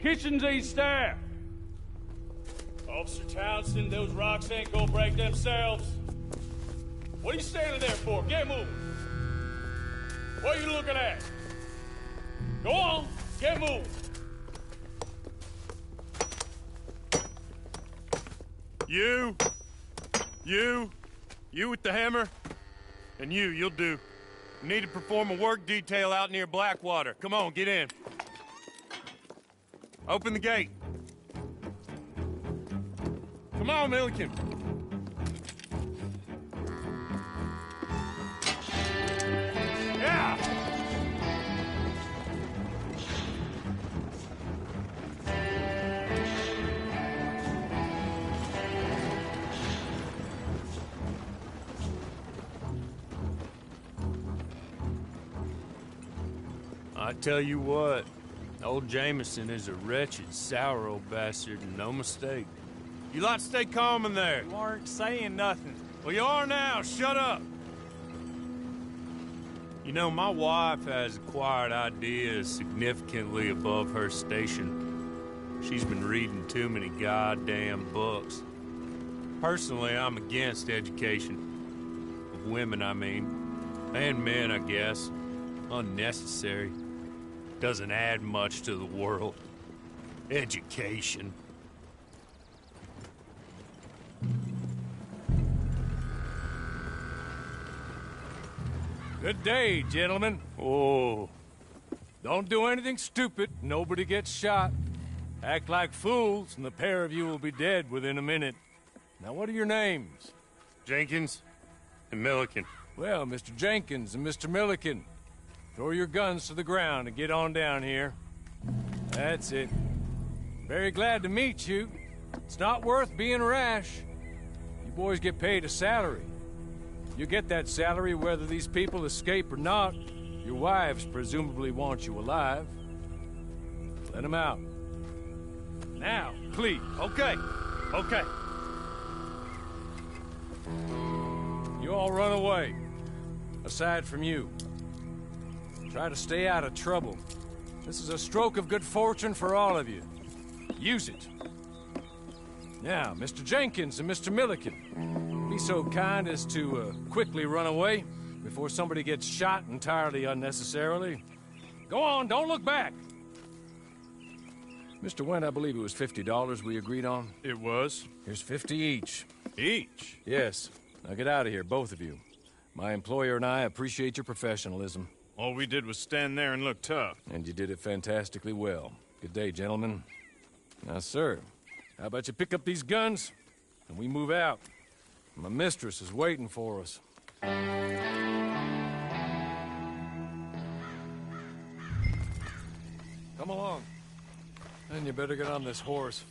Kitchens east there. Officer Townsend, those rocks ain't gonna break themselves. What are you standing there for? Get moving. What are you looking at? Go on, get moving. You with the hammer, and you'll do. You need to perform a work detail out near Blackwater. Come on, get in. Open the gate. Come on, Milliken. Yeah! I tell you what, old Jameson is a wretched, sour old bastard, and no mistake. You lot stay calm in there. You aren't saying nothing. Well, you are now. Shut up. You know, my wife has acquired ideas significantly above her station. She's been reading too many goddamn books. Personally, I'm against education. Of women, I mean. And men, I guess. Unnecessary. Doesn't add much to the world. Education. Good day, gentlemen. Oh. Don't do anything stupid. Nobody gets shot. Act like fools, and the pair of you will be dead within a minute. Now, what are your names? Jenkins and Milliken. Well, Mr. Jenkins and Mr. Milliken, throw your guns to the ground and get on down here. That's it. Very glad to meet you. It's not worth being rash. You boys get paid a salary. You get that salary whether these people escape or not. Your wives presumably want you alive. Let them out. Now, please. Okay. You all run away. Aside from you. Try to stay out of trouble. This is a stroke of good fortune for all of you. Use it. Now, Mr. Jenkins and Mr. Milliken, be so kind as to quickly run away before somebody gets shot entirely unnecessarily. Go on, don't look back. Mr. Wendt, I believe it was $50 we agreed on. It was. Here's 50 each. Each? Yes. Now get out of here, both of you. My employer and I appreciate your professionalism. All we did was stand there and look tough. And you did it fantastically well. Good day, gentlemen. Now, sir, how about you pick up these guns and we move out? My mistress is waiting for us. Come along. And you better get on this horse.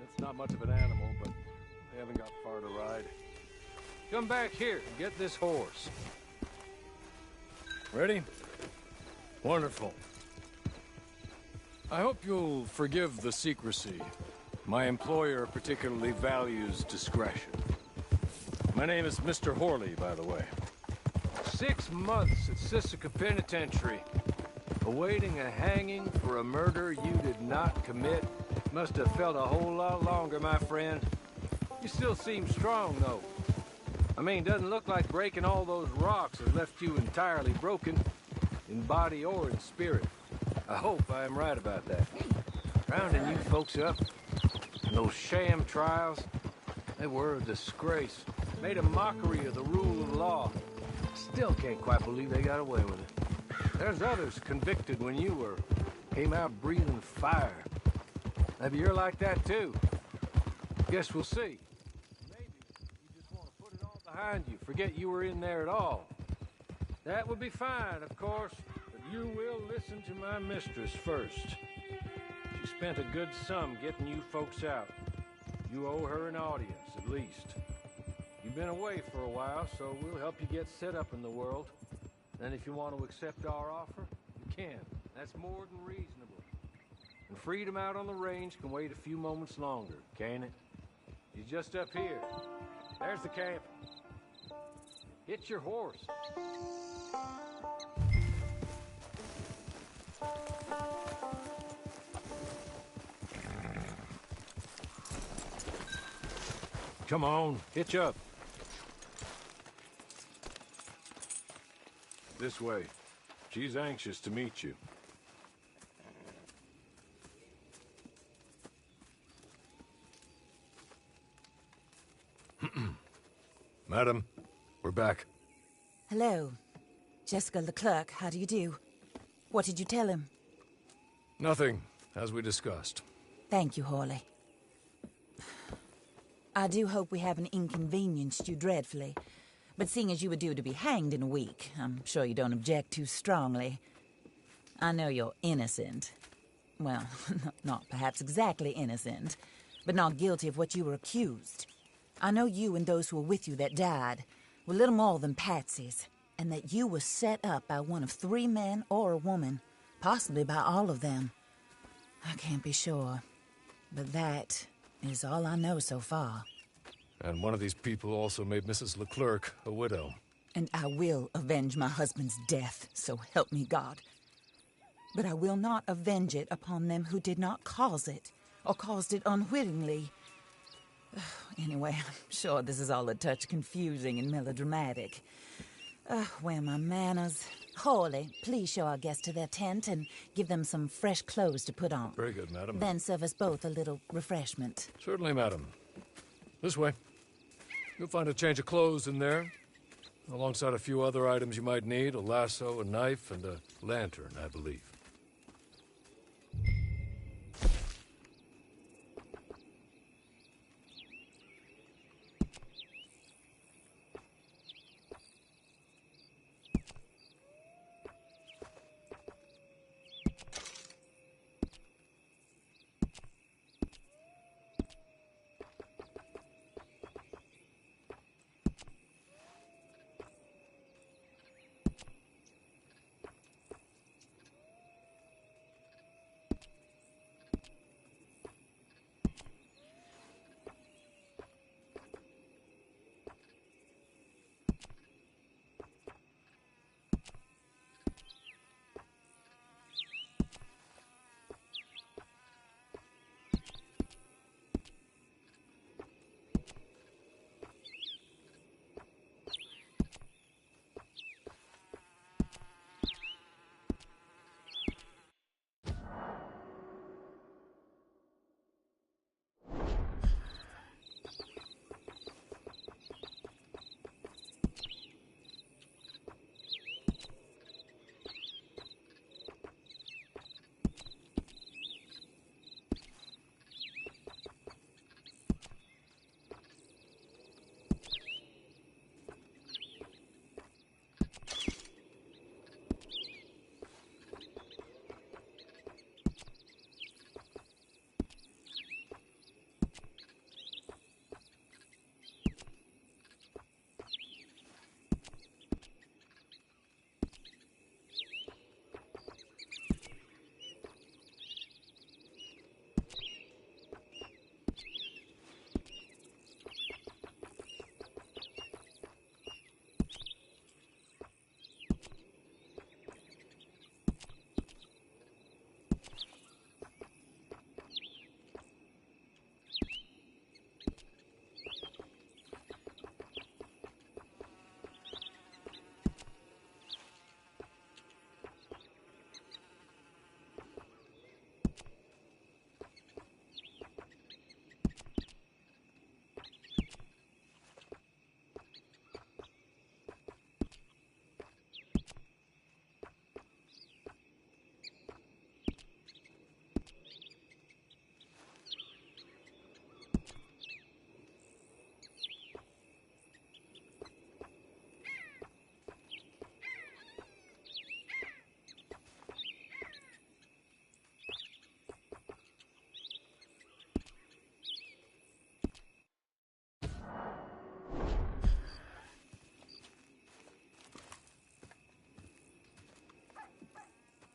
It's not much of an animal, but they haven't got far to ride. Come back here and get this horse. Ready? Wonderful. I hope you'll forgive the secrecy. My employer particularly values discretion. My name is Mr. Horley, by the way. 6 months at Sisika Penitentiary, awaiting a hanging for a murder you did not commit. Must have felt a whole lot longer, my friend. You still seem strong, though. I mean, doesn't look like breaking all those rocks has left you entirely broken, in body or in spirit. I hope I am right about that. Rounding you folks up, and those sham trials, they were a disgrace. Made a mockery of the rule of law. Still can't quite believe they got away with it. There's others convicted when you were. Came out breathing fire. Maybe you're like that too. Guess we'll see. Maybe you just want to put it all behind you, forget you were in there at all. That would be fine, of course, but you will listen to my mistress first. She spent a good sum getting you folks out. You owe her an audience, at least. You've been away for a while, so we'll help you get set up in the world. Then if you want to accept our offer, you can. That's more than reasonable. And freedom out on the range can wait a few moments longer, can't it? He's just up here. There's the camp. Hit your horse. Come on, hitch up. This way. She's anxious to meet you. Madam, we're back. Hello. Jessica Leclerc, how do you do? What did you tell him? Nothing, as we discussed. Thank you, Hawley. I do hope we haven't inconvenienced you dreadfully. But seeing as you were due to be hanged in a week, I'm sure you don't object too strongly. I know you're innocent. Well, not perhaps exactly innocent, but not guilty of what you were accused. I know you and those who were with you that died were little more than patsies, and that you were set up by one of 3 men or a woman, possibly by all of them. I can't be sure, but that is all I know so far. And one of these people also made Mrs. Leclerc a widow. And I will avenge my husband's death, so help me God. But I will not avenge it upon them who did not cause it, or caused it unwittingly. Anyway, I'm sure this is all a touch confusing and melodramatic. Where are my manners? Hawley, please show our guests to their tent and give them some fresh clothes to put on. Very good, madam. Then serve us both a little refreshment. Certainly, madam. This way. You'll find a change of clothes in there, alongside a few other items you might need, a lasso, a knife, and a lantern, I believe.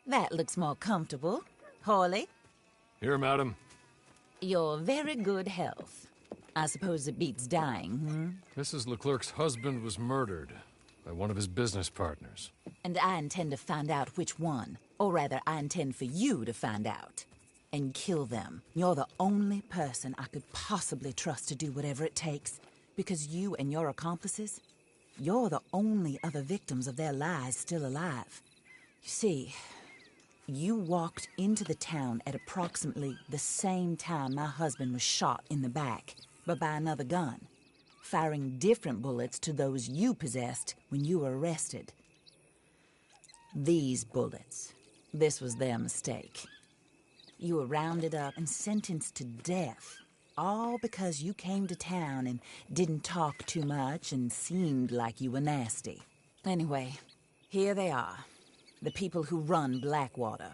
That looks more comfortable. Hawley? Here, madam. Your very good health. I suppose it beats dying, hmm? Mrs. Leclerc's husband was murdered by one of his business partners. And I intend to find out which one. Or rather, I intend for you to find out. And kill them. You're the only person I could possibly trust to do whatever it takes. Because you and your accomplices, you're the only other victims of their lies still alive. You see, you walked into the town at approximately the same time my husband was shot in the back, but by another gun, firing different bullets to those you possessed when you were arrested. These bullets, this was their mistake. You were rounded up and sentenced to death, all because you came to town and didn't talk too much and seemed like you were nasty. Anyway, here they are, the people who run Blackwater.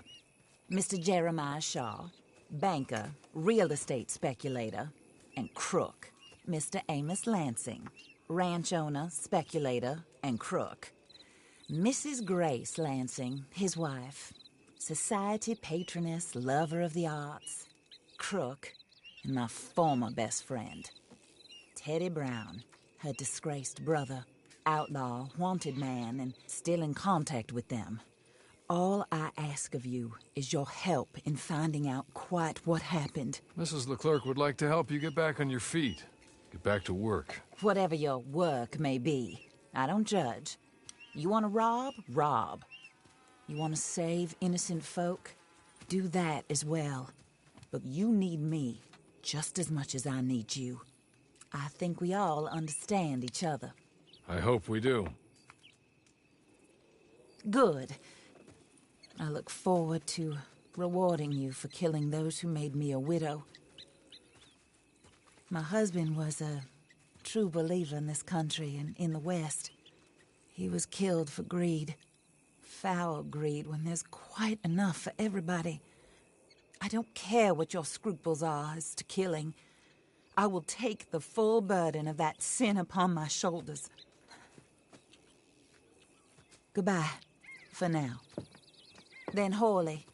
Mr. Jeremiah Shaw, banker, real estate speculator, and crook. Mr. Amos Lansing, ranch owner, speculator, and crook. Mrs. Grace Lansing, his wife, society patroness, lover of the arts, crook, and my former best friend. Teddy Brown, her disgraced brother, outlaw, wanted man, and still in contact with them. All I ask of you is your help in finding out quite what happened. Mrs. Leclerc would like to help you get back on your feet. Get back to work. Whatever your work may be, I don't judge. You want to rob? Rob. You want to save innocent folk? Do that as well. But you need me just as much as I need you. I think we all understand each other. I hope we do. Good. I look forward to rewarding you for killing those who made me a widow. My husband was a true believer in this country and in the West. He was killed for greed. Foul greed when there's quite enough for everybody. I don't care what your scruples are as to killing. I will take the full burden of that sin upon my shoulders. Goodbye, for now. Then Hawley,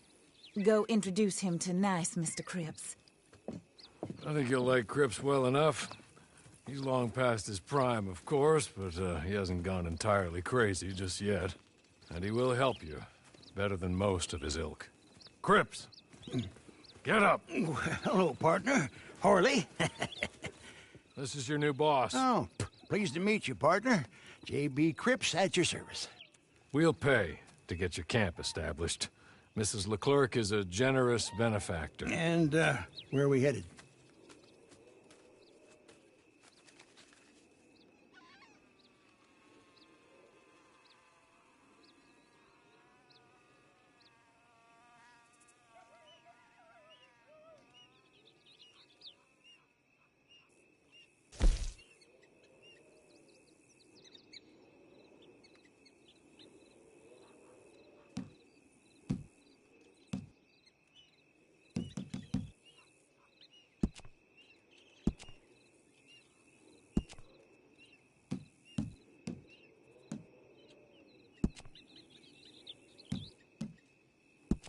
go introduce him to nice Mr. Cripps. I think you'll like Cripps well enough. He's long past his prime, of course, but he hasn't gone entirely crazy just yet. And he will help you, better than most of his ilk. Cripps! Get up! Hello, partner. Hawley. This is your new boss. Oh, pleased to meet you, partner. J.B. Cripps at your service. We'll pay to get your camp established. Mrs. Leclerc is a generous benefactor. And, where are we headed?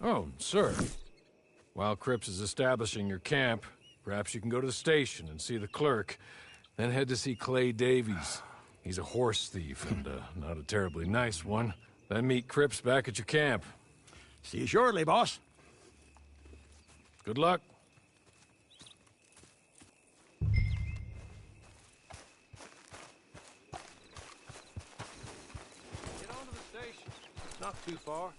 Oh, sir. While Cripps is establishing your camp, perhaps you can go to the station and see the clerk, then head to see Clay Davies. He's a horse thief, and not a terribly nice one. Then meet Cripps back at your camp. See you shortly, boss. Good luck. Get on to the station. It's not too far.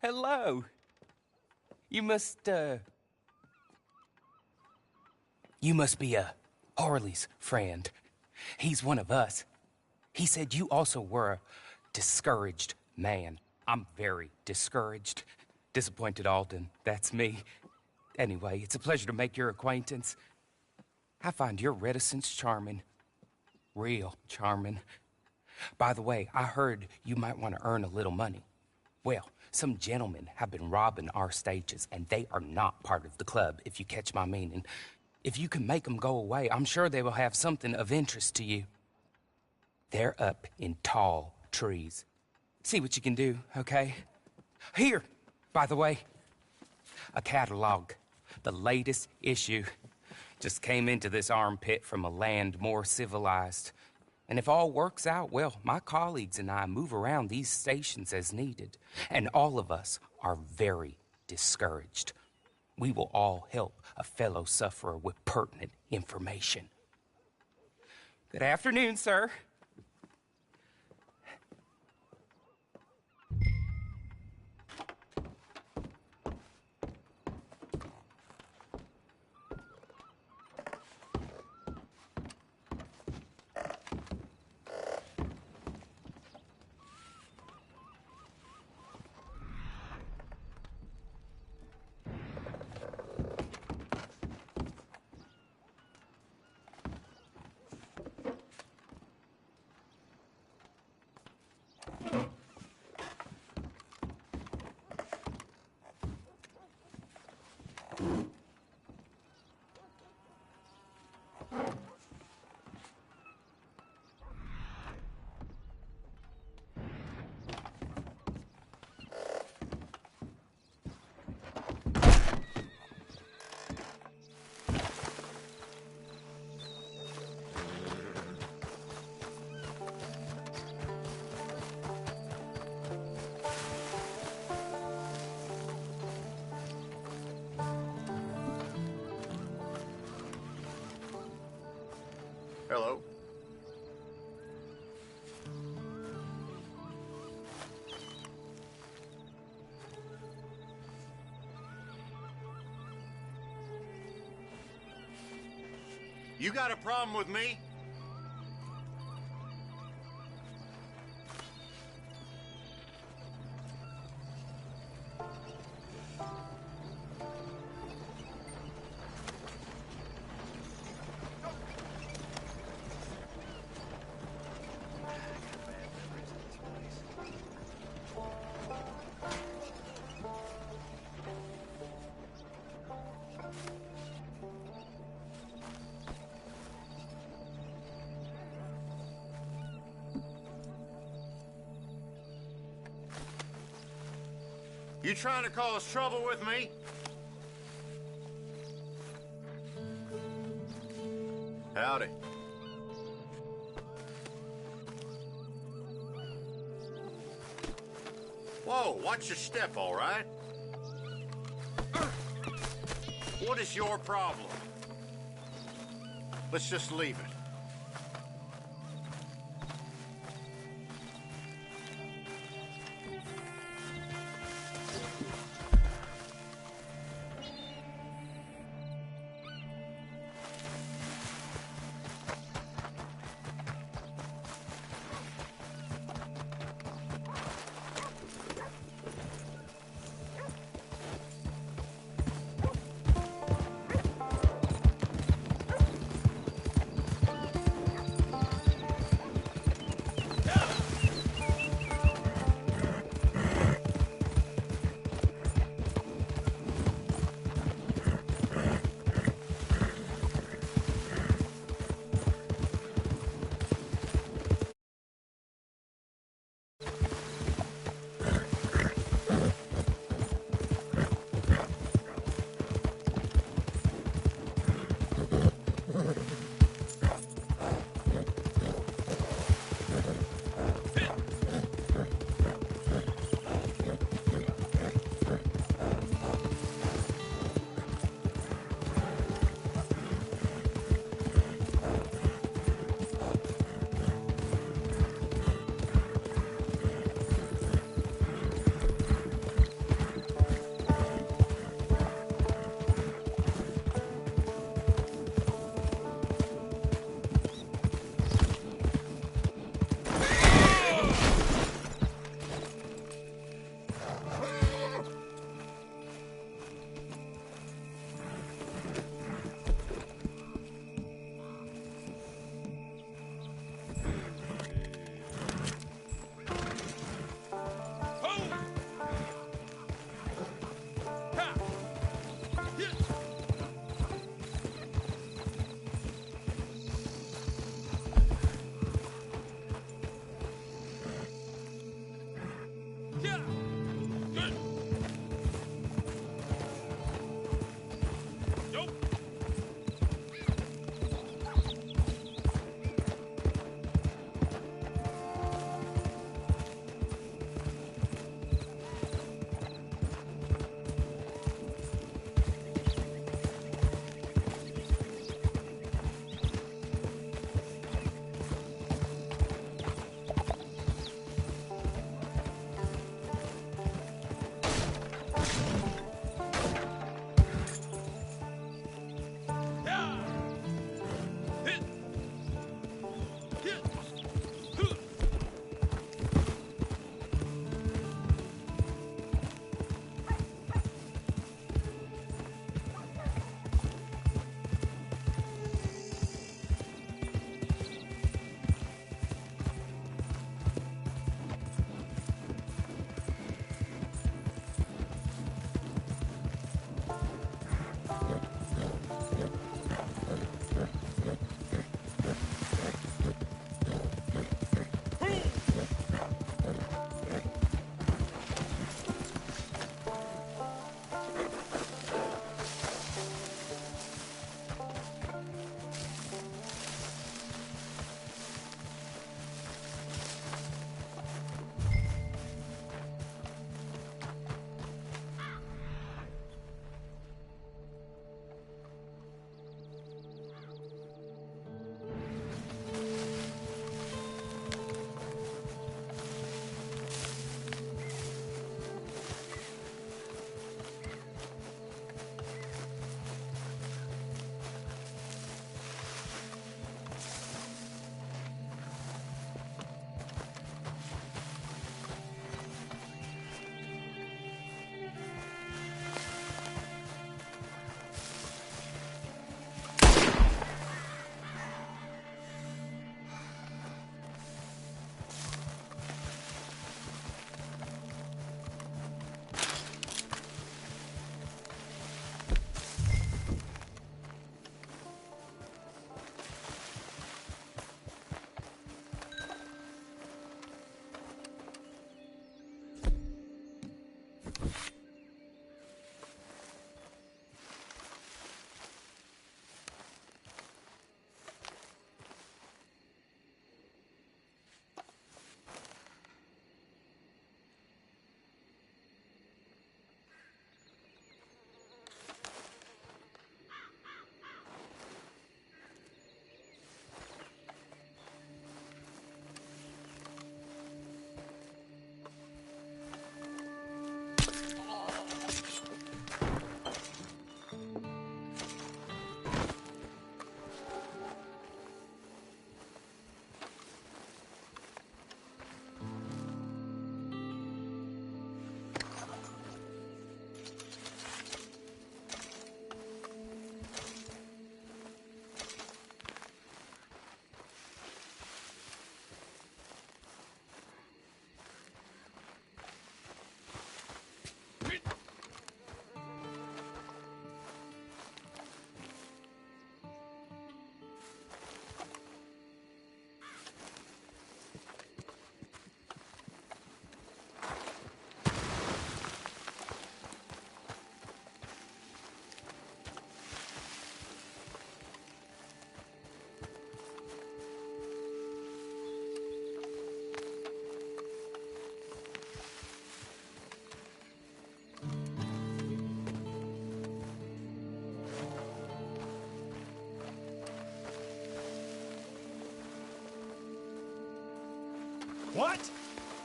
Hello. You must be Harley's friend. He's one of us. He said you also were a discouraged man. I'm very discouraged. Disappointed Alden, that's me. Anyway, it's a pleasure to make your acquaintance. I find your reticence charming. Real charming. By the way, I heard you might want to earn a little money. Well, some gentlemen have been robbing our stages, and they are not part of the club, if you catch my meaning. If you can make them go away, I'm sure they will have something of interest to you. They're up in tall trees. See what you can do, okay? Here, by the way, a catalog. The latest issue. Just came into this armpit from a land more civilized. And if all works out, well, my colleagues and I move around these stations as needed. And all of us are very discouraged. We will all help a fellow sufferer with pertinent information. Good afternoon, sir. Hello. You got a problem with me? You trying to cause trouble with me? Howdy. Whoa, watch your step, all right? What is your problem? Let's just leave it.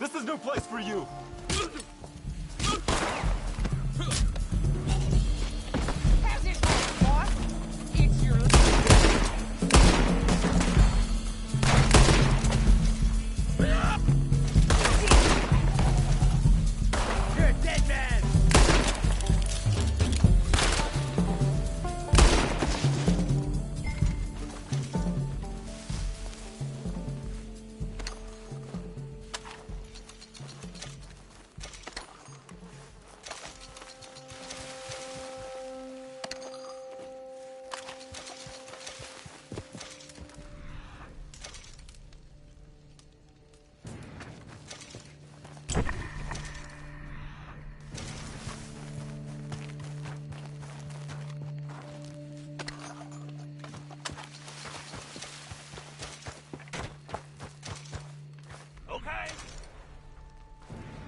This is no place for you! How's this going, boss? It's your... You're a dead man!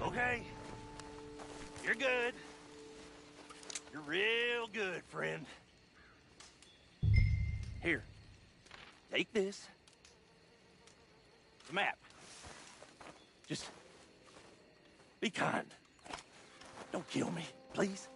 Okay. You're good. You're real good, friend. Here. Take this. The map. Just be kind. Don't kill me, please.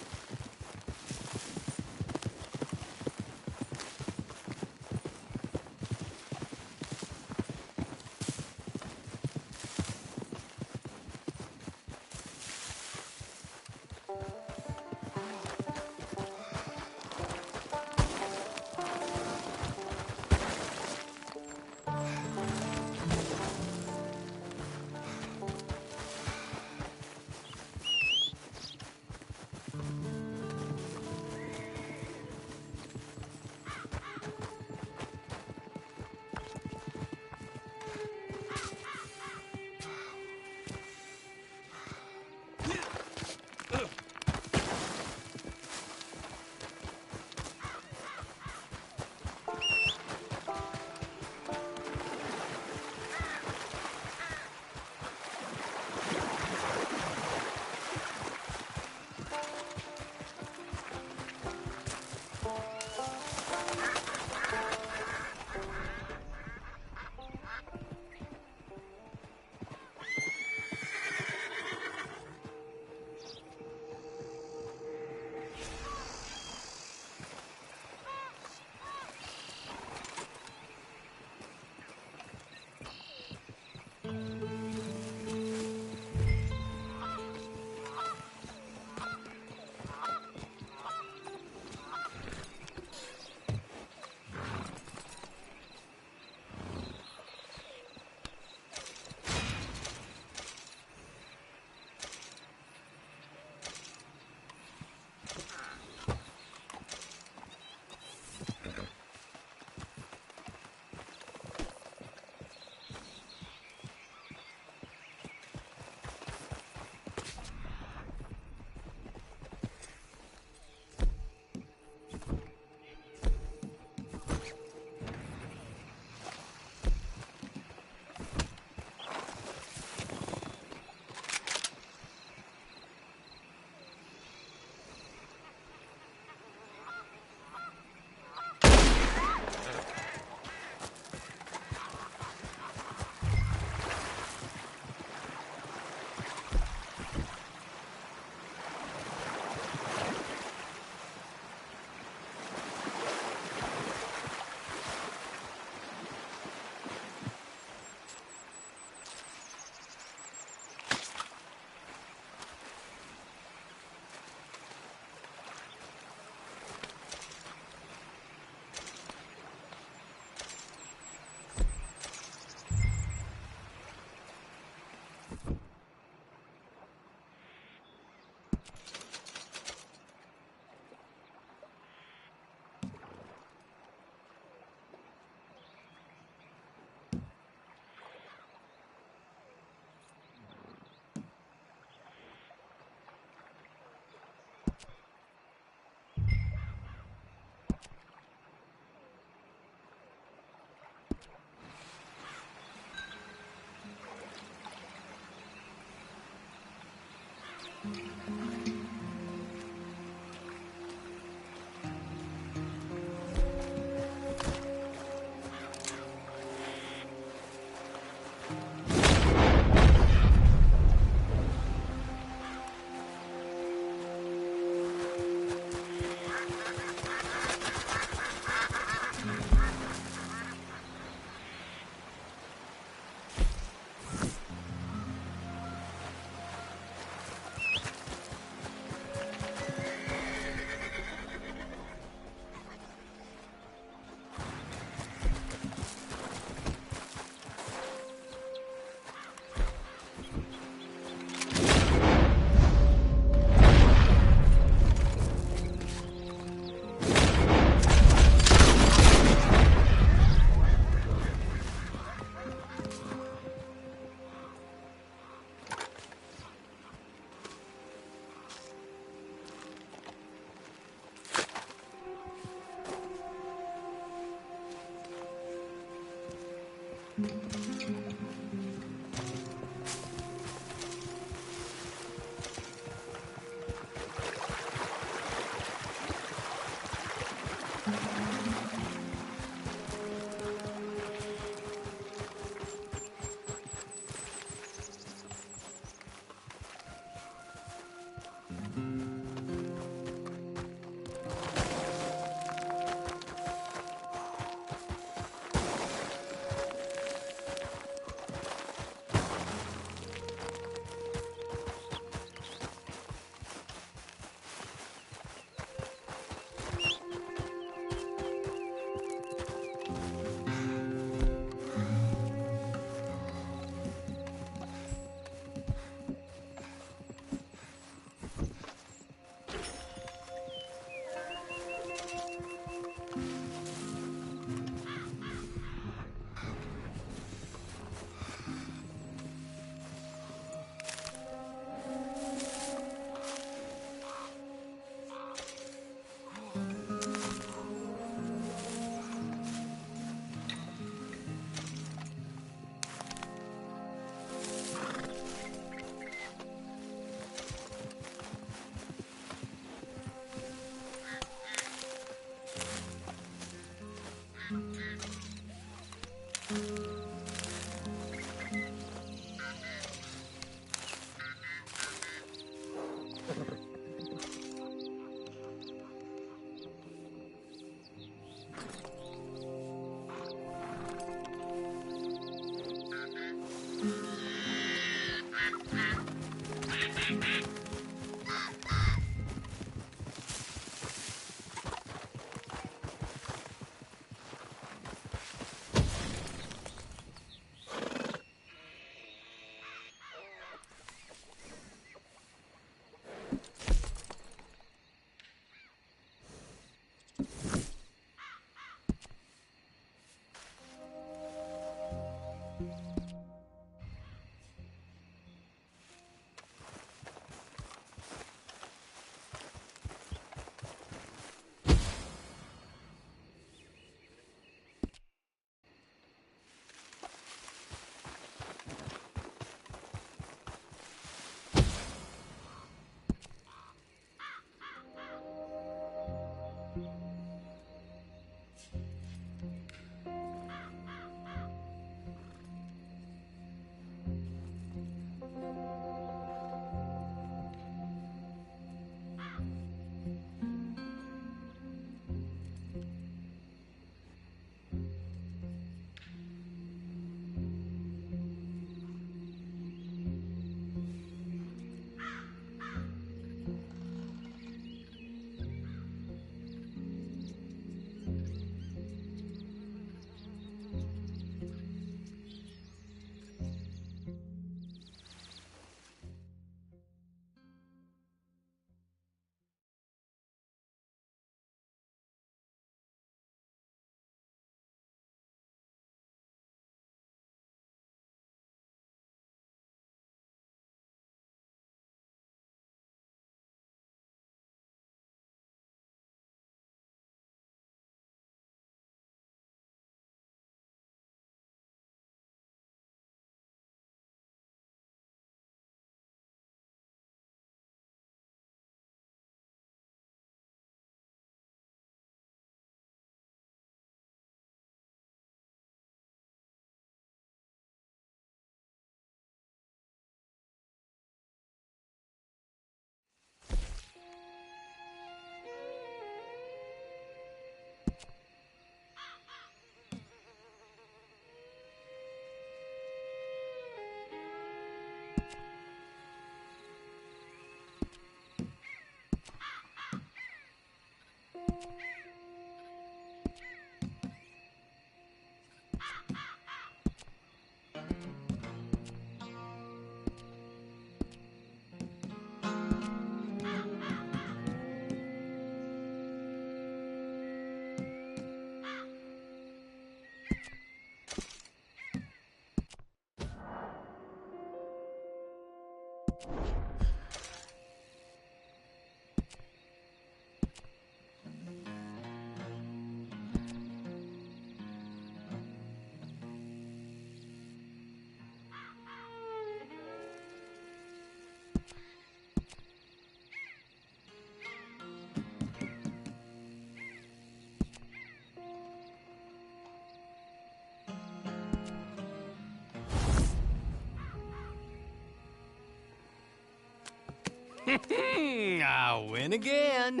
I win again.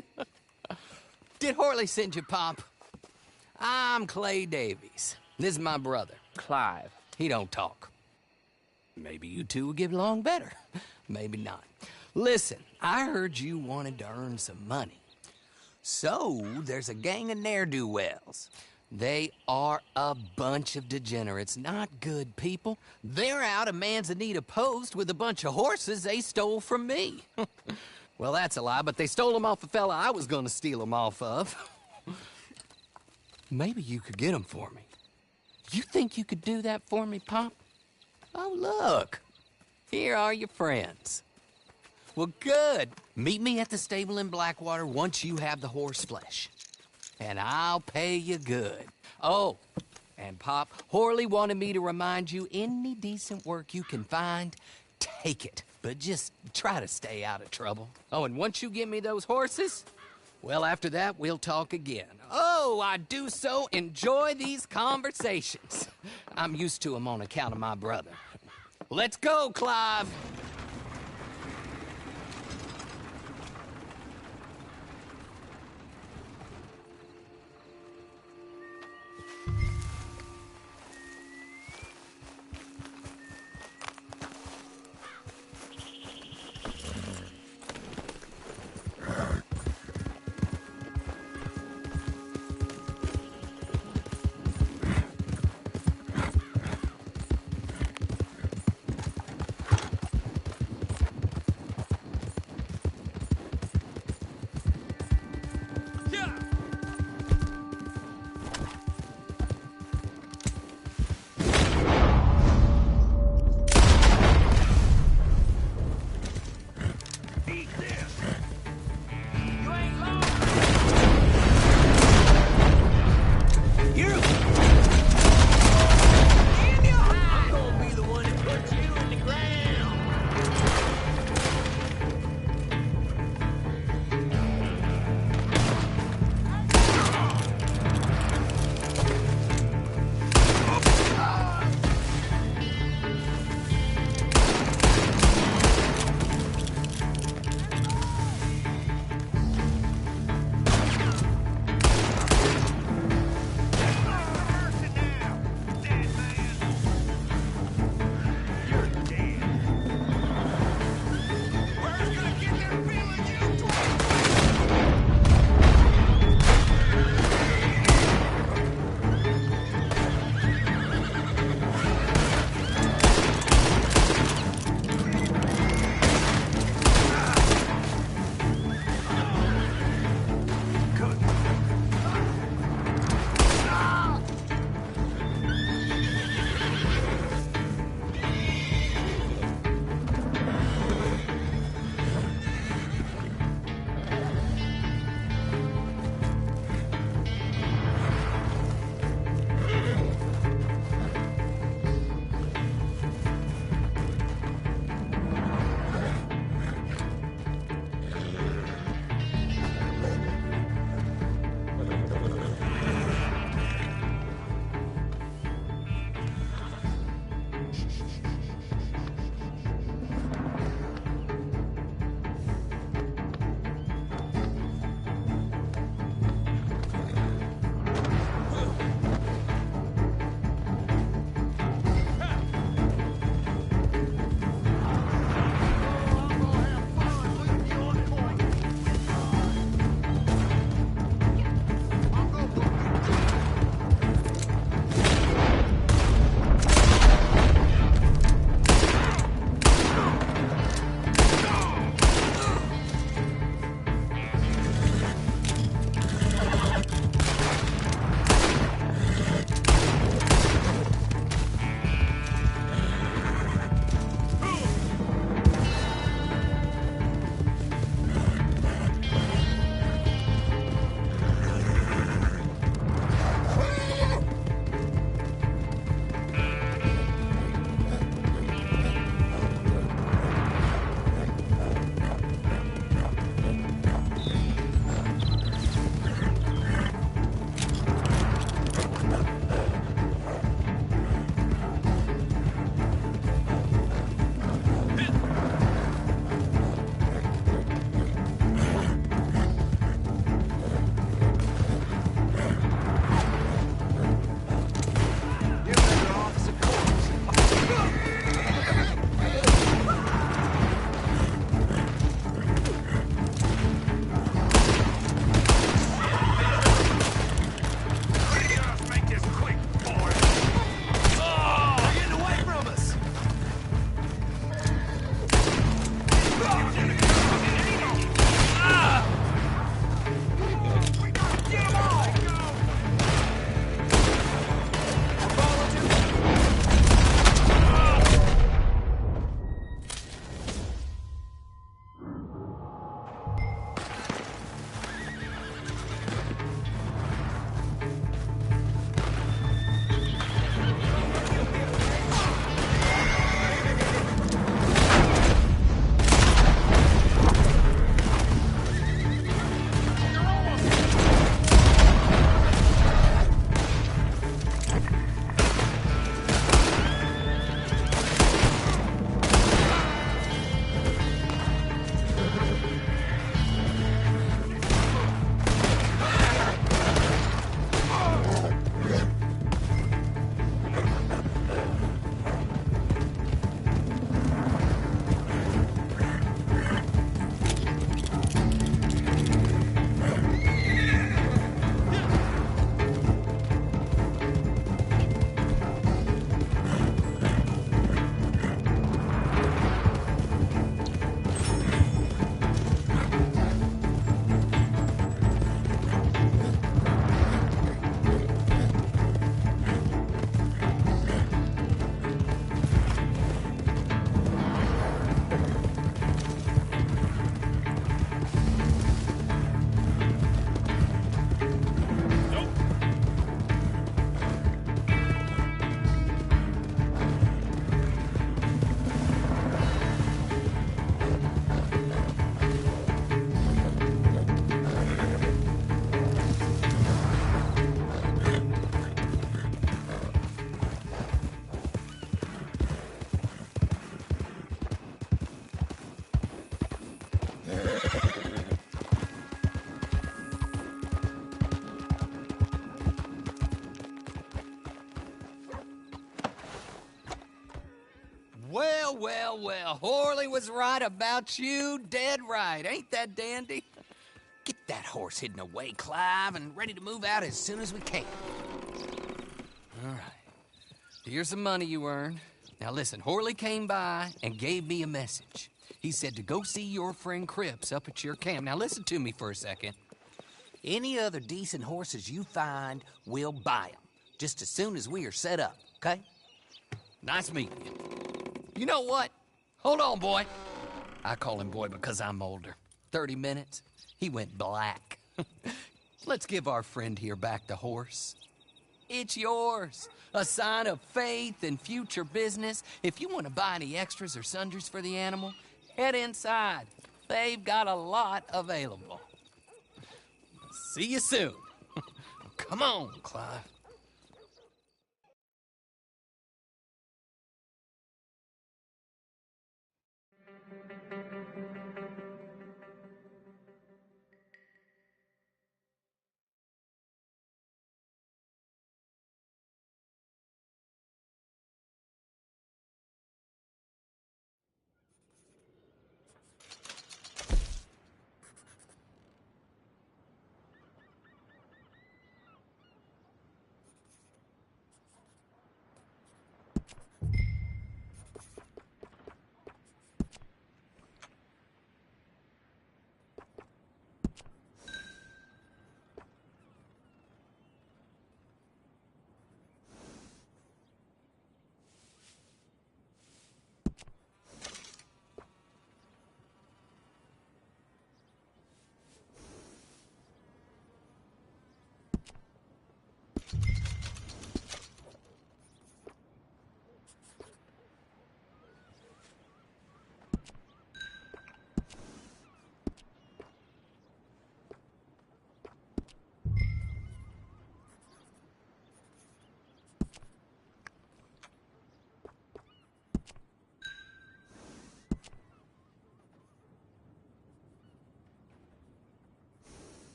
Did Horley send you, Pop? I'm Clay Davies. This is my brother, Clive. He don't talk. Maybe you two will get along better. Maybe not. Listen, I heard you wanted to earn some money. So, there's a gang of ne'er-do-wells. They are a bunch of degenerates, not good people. They're out of Manzanita Post with a bunch of horses they stole from me. Well, that's a lie, but they stole them off a fella I was gonna steal them off of. Maybe you could get them for me. You think you could do that for me, Pop? Oh, look. Here are your friends. Well, good. Meet me at the stable in Blackwater once you have the horse flesh. And I'll pay you good. Oh, and Pop, Horley wanted me to remind you, any decent work you can find, take it. But just try to stay out of trouble. Oh, and once you give me those horses, well, after that, we'll talk again. Oh, I do so enjoy these conversations. I'm used to them on account of my brother. Let's go, Clive. Well, Horley was right about you, dead right. Ain't that dandy? Get that horse hidden away, Clive, and ready to move out as soon as we can. All right. Here's the money you earned. Now listen, Horley came by and gave me a message. He said to go see your friend Cripps up at your camp. Now listen to me for a second. Any other decent horses you find, we'll buy them. Just as soon as we are set up, okay? Nice meeting you. You know what? Hold on, boy. I call him boy because I'm older. 30 minutes, he went black. Let's give our friend here back the horse. It's yours. A sign of faith and future business. If you want to buy any extras or sundries for the animal, head inside. They've got a lot available. See you soon. Come on, Clive.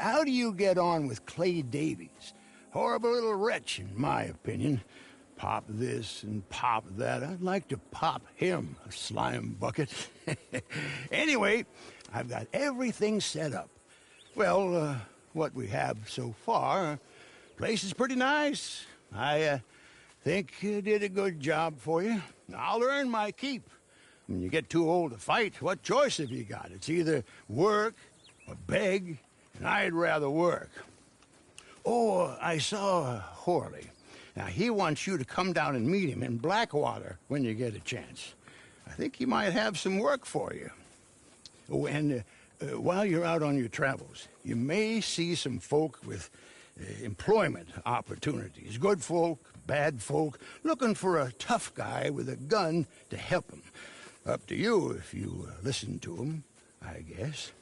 how do you get on with Clay Davies? Horrible little wretch, in my opinion. Pop this and pop that. I'd like to pop him, a slime bucket. Anyway, I've got everything set up. Well, what we have so far, place is pretty nice. I think you did a good job for you. I'll earn my keep. When you get too old to fight, what choice have you got? It's either work or beg, and I'd rather work. Oh, I saw Horley. Now, he wants you to come down and meet him in Blackwater when you get a chance. I think he might have some work for you. Oh, and while you're out on your travels, you may see some folk with employment opportunities. Good folk, bad folk, looking for a tough guy with a gun to help them. Up to you if you listen to them, I guess.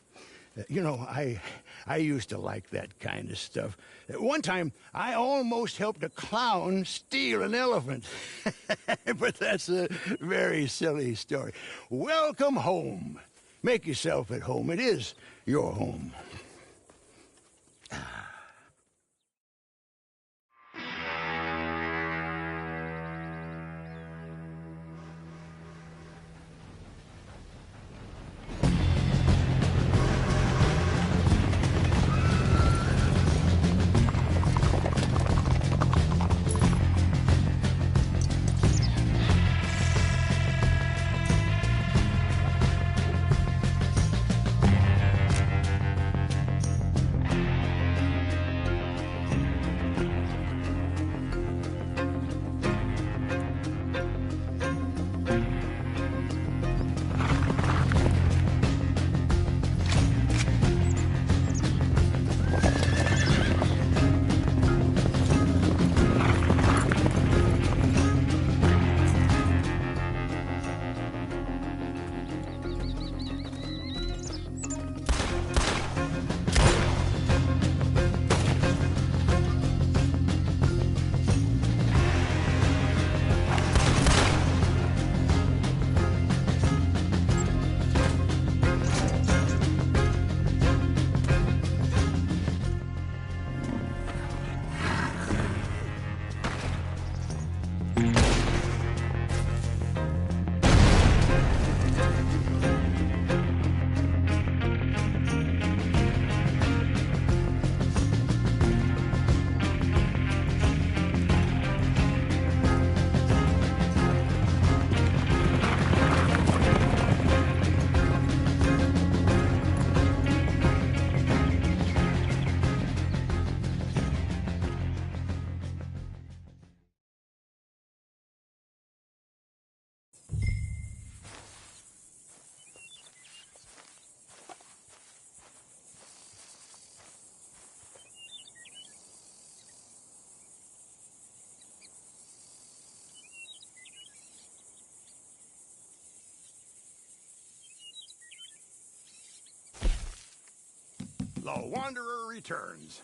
You know, I used to like that kind of stuff. One time, I almost helped a clown steal an elephant. But that's a very silly story. Welcome home. Make yourself at home. It is your home. The Wanderer returns.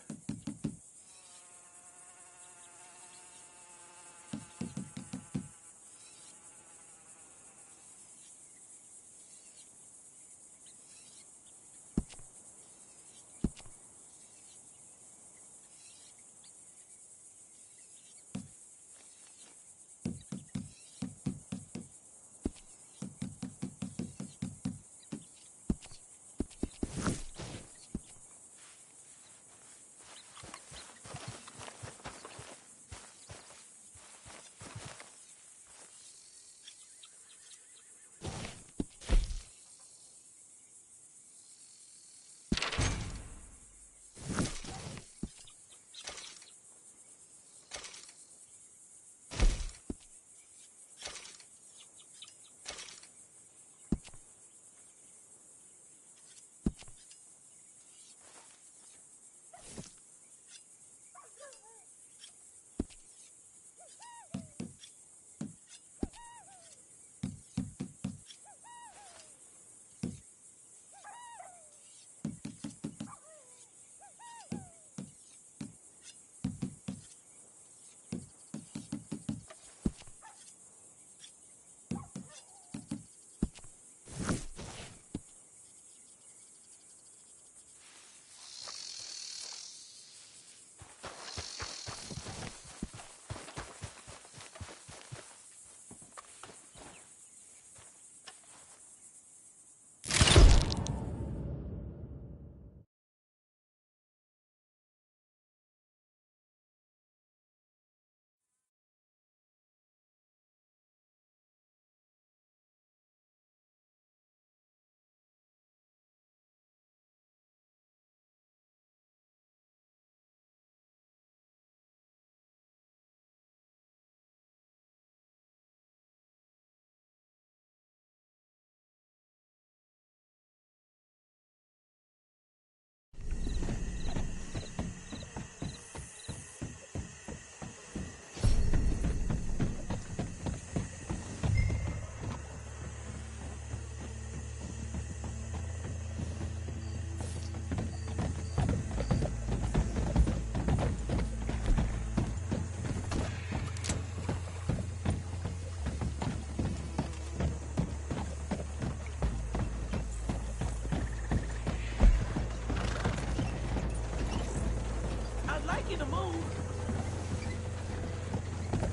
making a move.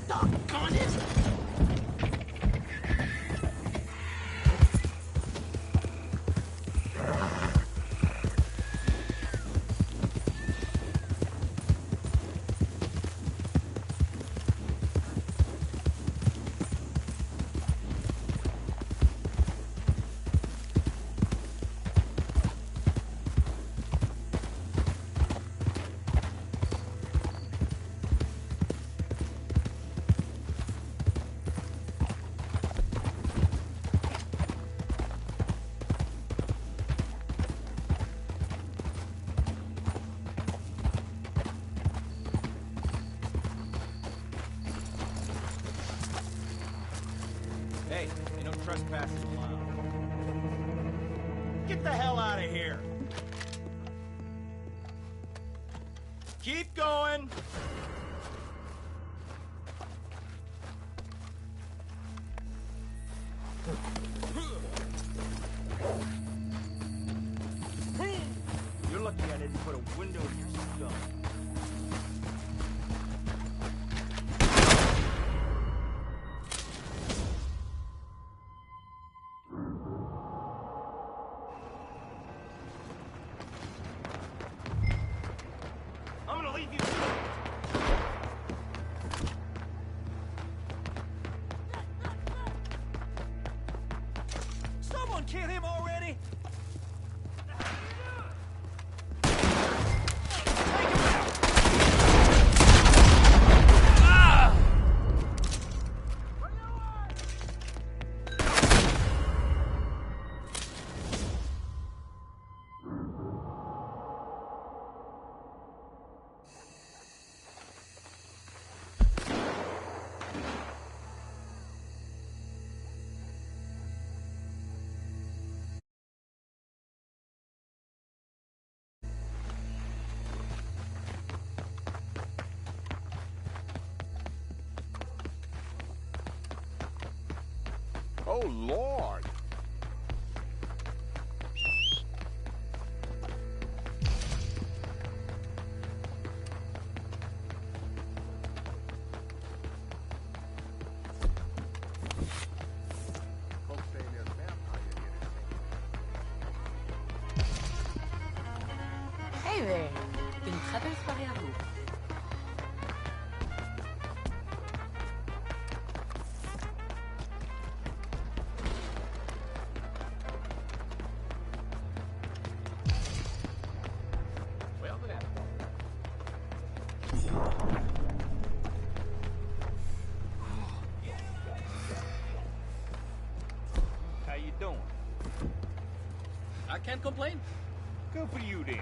Doggone it! Hey, ain't no trespassing allowed. Get the hell out of here! Keep going! You're lucky I didn't put a window in your skull. I'm gonna leave you. Someone kill him already! Oh, Lord. Hey there. Une très belle soirée à vous. Well then. How you doing? I can't complain. Good for you then.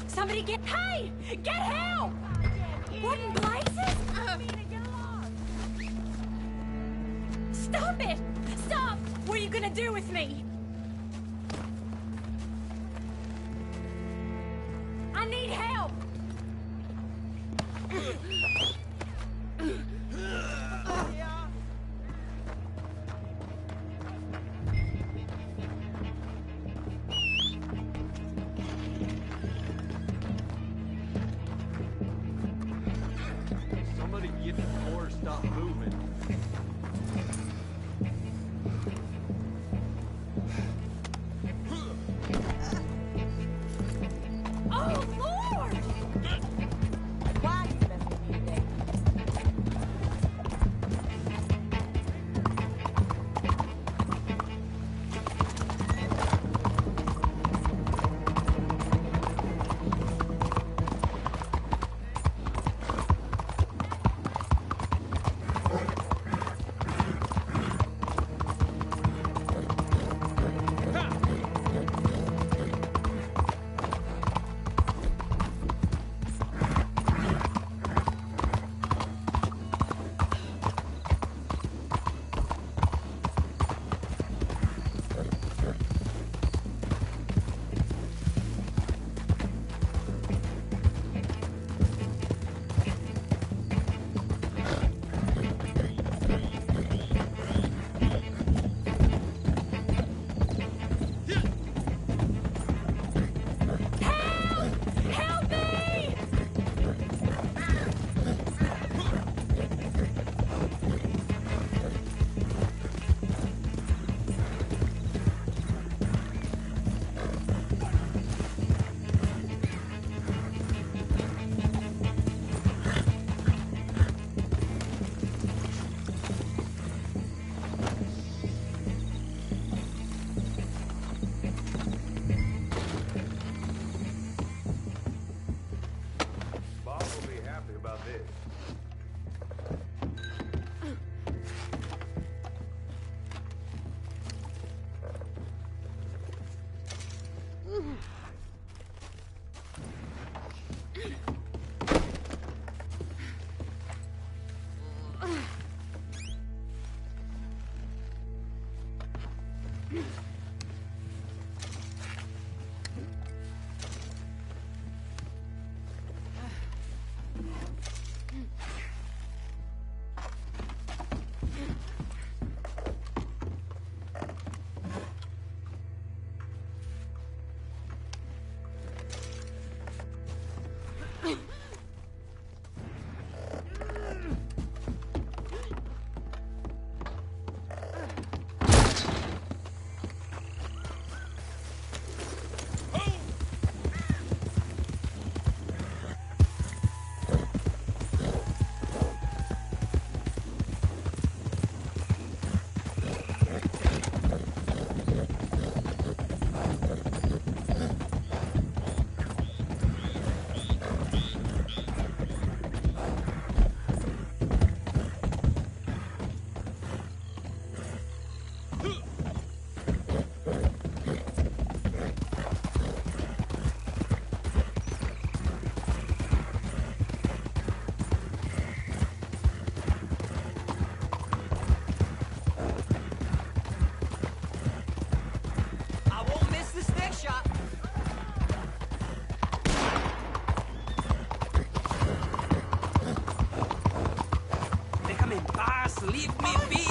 Somebody get... Hey! Get help! What in blazes? Stop it! Stop! What are you gonna do with me? I need help! Somebody get the door, stop moving. Oh, Lord! Why are you messing with me today? boss, leave me be!